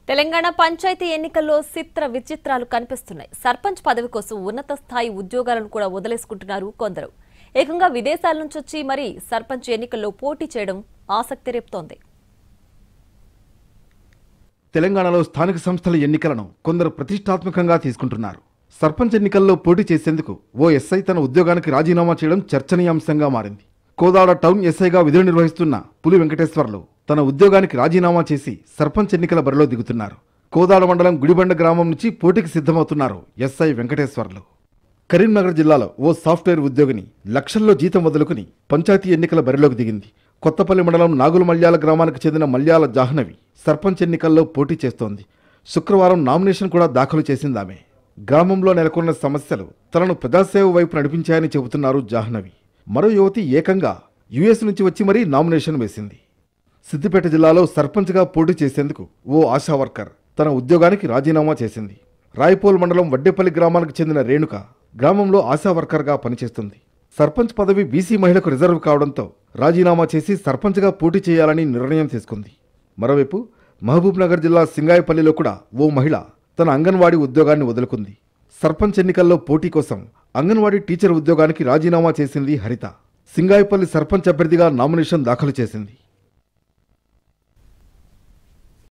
తెలంగాణ పంచాయతీ ఎన్నికల్లో చిత్ర విచిత్రాలు కనిపిస్తున్నాయి. సర్పంచ్ పదవి కోసం ఉన్నత స్థాయి ఉద్యోగాలను కూడా వదిలేసుకుంటున్నారు కొందరు. ఏకంగా విదేశాల నుంచి వచ్చి మరి సర్పంచ్ ఎన్నికల్లో పోటీ చేయడం ఆసక్తి రేపుతోంది. తెలంగాణలో స్థానిక సంస్థల ఎన్నికలను కొందరు ప్రతిష్టాత్మకంగా తీసుకుంటున్నారు. సర్పంచ్ ఎన్నికల్లో పోటీ చేసేందుకు ఓ ఎస్ఐ తన ఉద్యోగానికి రాజీనామా చేయడం చర్చనీయాంశంగా మారింది. కోదాడ టౌన్ ఎస్ఐగా విధులు నిర్వహిస్తున్న పులి వెంకటేశ్వర్లు తన ఉద్యోగానికి రాజీనామా చేసి సర్పంచ్ ఎన్నికల బరిలో దిగుతున్నారు. కోదాడ మండలం గుడిబండ గ్రామం నుంచి పోటీకి సిద్ధమవుతున్నారు ఎస్ఐ వెంకటేశ్వర్లు. కరీంనగర్ జిల్లాలో ఓ సాఫ్ట్వేర్ ఉద్యోగిని లక్షల్లో జీతం వదులుకుని పంచాయతీ ఎన్నికల బరిలోకి దిగింది. కొత్తపల్లి మండలం నాగుల మల్యాల గ్రామానికి చెందిన మల్యాల జాహ్నవి సర్పంచ్ ఎన్నికల్లో పోటీ చేస్తోంది. శుక్రవారం నామినేషన్ కూడా దాఖలు చేసిందామె. గ్రామంలో నెలకొన్న సమస్యలు తనను ప్రజాసేవ వైపు నడిపించాయని చెబుతున్నారు జాహ్నవి. మరో యువతి ఏకంగా యుఎస్ నుంచి వచ్చి మరీ నామినేషన్ వేసింది. సిద్దిపేట జిల్లాలో సర్పంచ్గా పోటీ చేసేందుకు ఓ ఆశా వర్కర్ తన ఉద్యోగానికి రాజీనామా చేసింది. రాయపోల్ మండలం వడ్డేపల్లి గ్రామానికి చెందిన రేణుక గ్రామంలో ఆశా వర్కర్గా పనిచేస్తుంది. సర్పంచ్ పదవి బీసీ మహిళకు రిజర్వ్ కావడంతో రాజీనామా చేసి సర్పంచ్గా పోటీ చేయాలని నిర్ణయం తీసుకుంది. మరోవైపు మహబూబ్ నగర్ జిల్లా సింగాయపల్లిలో కూడా ఓ మహిళ తన అంగన్వాడీ ఉద్యోగాన్ని వదులుకుంది. సర్పంచ్ ఎన్నికల్లో పోటీ కోసం అంగన్వాడీ టీచర్ ఉద్యోగానికి రాజీనామా చేసింది హరిత. సింగాయపల్లి సర్పంచ్ అభ్యర్థిగా నామినేషన్ దాఖలు చేసింది.